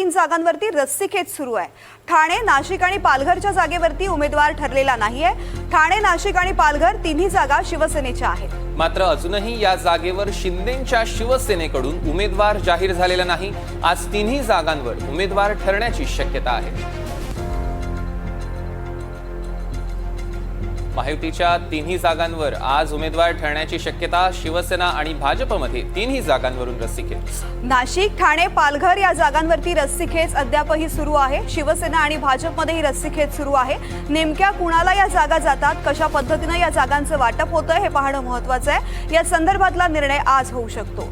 तीन जागांवरती रस्सीखेच सुरू आहे। ठाणे, नाशिक आणि पालघरच्या जागेवरती उमेदवार ठरलेला नाहीये। ठाणे, नाशिक आणि पालघर तिन्ही जागा शिवसेनेच्या आहेत। मात्र अजूनही या जागेवर शिंदेंच्या शिवसेनेकडून उमेदवार जाहीर झालेला नाही। आज तिन्ही जागांवर उमेदवार ठरण्याची शक्यता आहे। महायुतीच्या तिन्ही जागांवर आज उमेदवार ठरण्याची शक्यता। शिवसेना आणि भाजपमध्ये तिन्ही जागांवरून रस्सीखेच। नाशिक, ठाणे, पालघर या जागांवरती रस्सीखेच अद्यापही सुरू आहे। शिवसेना आणि भाजपमध्येही रस्सीखेच सुरू आहे। नेमक्या कुणाला या जागा जातात, कशा पद्धतीने या जागांचं वाटप होतं हे पाहणं महत्त्वाचं आहे। या संदर्भातला निर्णय आज होऊ शकतो।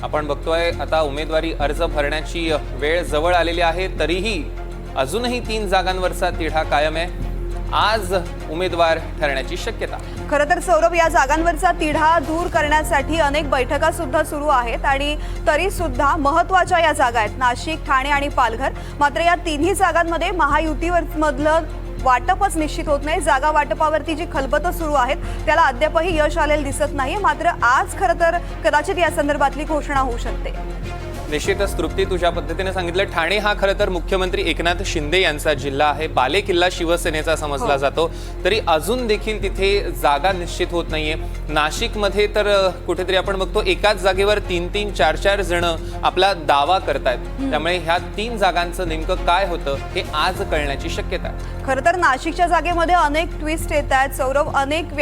आपण बघतोय आता उमेदवारी अर्ज भरण्याची वेळ जवळ आलेली आहे, तरीही अजूनही तीन जागांवरचा तिढा कायम आहे। आज उमेदवार ठरण्याची शक्यता। खरं तर सौरभ, या जागांवरचा तिढा दूर करण्यासाठी अनेक बैठका सुद्धा सुरू आहेत आणि तरी सुद्धा महत्त्वाच्या या जागा आहेत नाशिक, ठाणे आणि पालघर। मात्र या तिन्ही जागांमध्ये महायुतीवर मधलं वाटपच निश्चित होत नाही। जागा वाटपावरती जी खलबतं सुरू आहेत त्याला अद्यापही यश आलेलं दिसत नाही। मात्र आज खरं तर कदाचित या संदर्भातली घोषणा होऊ शकते। निश्चितच तृप्ती, तुझ्या पद्धतीने सांगितलं, ठाणे हा खरं तर मुख्यमंत्री एकनाथ शिंदे यांचा जिल्हा आहे। बालेकिल्ला शिवसेनेचा समजला जातो, तरी अजून देखील तिथे जागा निश्चित होत नाहीये। नाशिकमध्ये तर कुठेतरी आपण बघतो एकाच जागेवर तीन तीन चार चार जण आपला दावा करतायत। त्यामुळे ह्या तीन जागांचं नेमकं काय होतं हे आज कळण्याची शक्यता आहे। खरं तर नाशिकच्या जागेमध्ये अनेक ट्विस्ट येत आहेत सौरभ। अनेक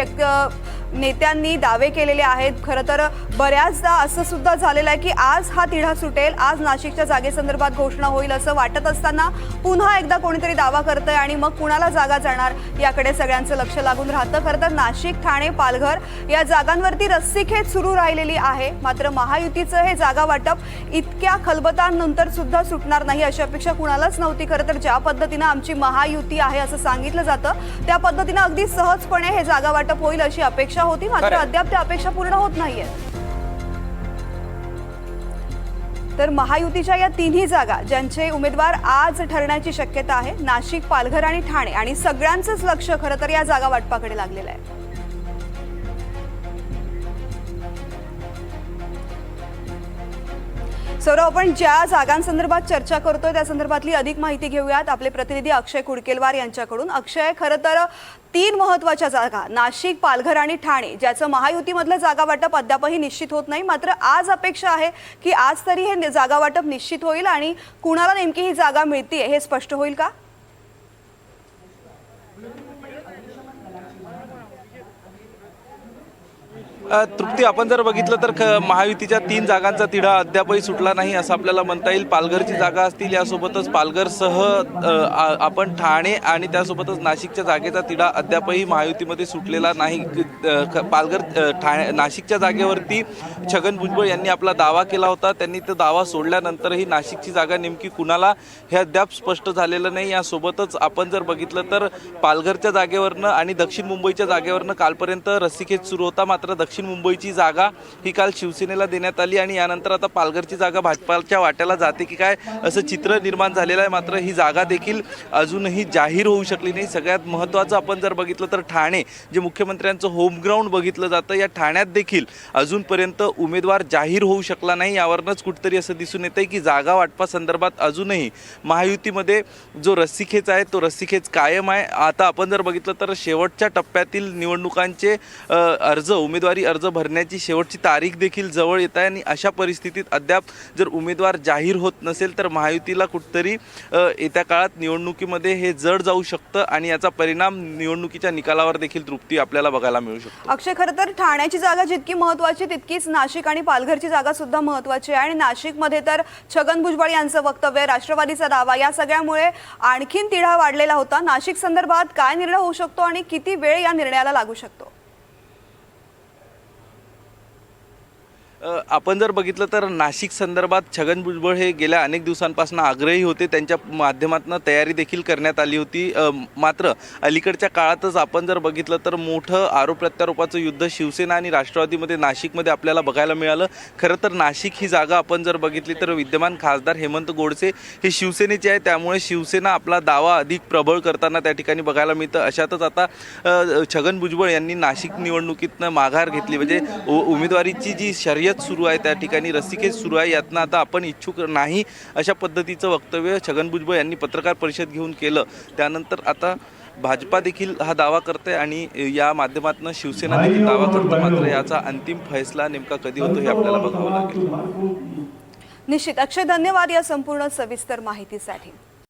नेत्यांनी दावे केलेले आहेत। खरं तर बऱ्याचदा असं सुद्धा झालेलं आहे की आज हा तिढा सुटेल, आज नाशिकच्या जागेसंदर्भात घोषणा होईल असं वाटत असताना पुन्हा एकदा कोणीतरी दावा करतंय आणि मग कुणाला जागा जाणार याकडे सगळ्यांचं लक्ष लागून राहतं। खरं तर नाशिक, ठाणे, पालघर या जागांवरती रस्सीखेच सुरू राहिलेली आहे। मात्र महायुतीचं हे जागा वाटप इतक्या खलबतांनंतर सुद्धा सुटणार नाही अशी अपेक्षा कुणालाच नव्हती। खरं तर ज्या पद्धतीनं आमची महायुती आहे असं सांगितलं जातं त्या पद्धतीनं अगदी सहजपणे हे जागा वाटप होईल अशी अपेक्षा होती। मात्र अद्याप त्या अपेक्षा पूर्ण होत नाहीये। तर महायुतीच्या या तिन्ही जागा ज्यांचे उमेदवार आज ठरण्याची शक्यता आहे, नाशिक, पालघर आणि ठाणे, आणि सगळ्यांचंच लक्ष खरं तर या जागा वाटपाकडे लागलेलं आहे। सौरभ, आपण ज्या जागांसंदर्भात चर्चा करतोय त्या संदर्भातली अधिक माहिती घेऊयात आपले प्रतिनिधी अक्षय कुडकेलवार यांच्याकडून। अक्षय, खरं तर तीन महत्त्वाच्या जागा नाशिक, पालघर आणि ठाणे ज्याचं महायुतीमधलं जागा वाटप अद्यापही निश्चित होत नाही। मात्र आज अपेक्षा आहे की आज तरी हे जागा वाटप निश्चित होईल आणि कुणाला नेमकी ही जागा मिळते हे स्पष्ट होईल का? तृप्ती, आपण जर बघितलं तर महायुतीच्या तीन जागांचा तिढा अद्यापही सुटला नाही असं आपल्याला म्हणता येईल। पालघरची जागा असतील, यासोबतच पालघरसह आपण ठाणे आणि त्यासोबतच नाशिकच्या जागेचा तिढा अद्यापही महायुतीमध्ये सुटलेला नाही। नाशिकच्या जागेवरती छगन भुजबळ यांनी आपला दावा केला होता। त्यांनी तो दावा सोडल्यानंतरही नाशिकची जागा नेमकी कुणाला हे अद्याप स्पष्ट झालेलं नाही। यासोबतच आपण जर बघितलं तर पालघरच्या जागेवरनं आणि दक्षिण मुंबईच्या जागेवरनं कालपर्यंत रस्सीखेच सुरू होता। मात्र दक्षिण मुंबईची जागा ही काल शिवसेनेला देण्यात आली आणि यानंतर आता पालघरची जागा भाजपाच्या वाट्याला जाते की काय असं चित्र निर्माण झालेलं आहे। मात्र ही जागा देखील अजूनही जाहीर होऊ शकली नाही। सगळ्यात महत्त्वाचं आपण जर बघितलं तर ठाणे, जे मुख्यमंत्र्यांचं होम ग्राउंड बघितलं जातं, या ठाण्यात देखील अजूनपर्यंत उमेदवार जाहीर होऊ शकला नाही। यावरूनच कुठेतरी असं दिसून येतंय की जागा वाटपासंदर्भात अजूनही महायुतीमध्ये जो रस्सीखेच आहे तो रस्सीखेच कायम आहे। आता आपण जर बघितलं तर शेवटच्या टप्प्यातील निवडणुकांचे उमेदवारी अर्ज भरण्याची शेवटची तारीख देखील जवळ येत आहे आणि अशा परिस्थितीत अद्याप जर उमेदवार जाहीर होत नसेल तर महायुतीला कुठेतरी येत्या काळात निवडणुकीमध्ये हे जड जाऊ शकतं आणि याचा परिणाम निवडणुकीच्या निकालावर देखील तृप्ती आपल्याला बघायला मिळू शकतो। अक्षय, खरं तर ठाण्याची जागा जितकी महत्त्वाची तितकीच नाशिक आणि पालघरची जागा सुद्धा महत्त्वाची आहे आणि नाशिकमध्ये तर छगन भुजबळ यांचं वक्तव्य, राष्ट्रवादीचा दावा या सगळ्यामुळे आणखीन तिढा वाढलेला होता। नाशिक संदर्भात काय निर्णय होऊ शकतो आणि किती वेळ या निर्णयाला लागू शकतो? आपण जर बघितलं तर नाशिक संदर्भात छगन भुजबळ हे गेल्या अनेक दिवसांपासून आग्रही होते। त्यांच्या माध्यमातून तयारी देखील करण्यात आली होती। मात्र अलीकडच्या काळातच आपण जर बघितलं तर मोठं आरोप प्रत्यारोपाचं युद्ध शिवसेना आणि राष्ट्रवादीमध्ये नाशिकमध्ये आपल्याला बघायला मिळालं। खरं तर नाशिक ही जागा आपण जर बघितली तर विद्यमान खासदार हेमंत गोडसे हे शिवसेनेचे आहे, त्यामुळे शिवसेना आपला दावा अधिक प्रबळ करताना त्या ठिकाणी बघायला मिळतं। अशातच आता छगन भुजबळ यांनी नाशिक निवडणुकीतनं माघार घेतली, म्हणजे उमेदवारीची जी शर्यत शर्यत सुरू आहे, त्या ठिकाणी रस्सीखेच सुरू आहे, यातनं आता आपण इच्छुक नाही अशा पद्धतीचं वक्तव्य छगन भुजबळ यांनी पत्रकार परिषद घेऊन केलं. त्यानंतर आता भाजपा देखील हा दावा करते आणि या माध्यमातून शिवसेना देखील दावा करते. मात्र याचा अंतिम फैसला नेमका कधी होतो हे आपल्याला बघावं लागेल. निश्चित. अक्षय, धन्यवाद या संपूर्ण सविस्तर माहितीसाठी.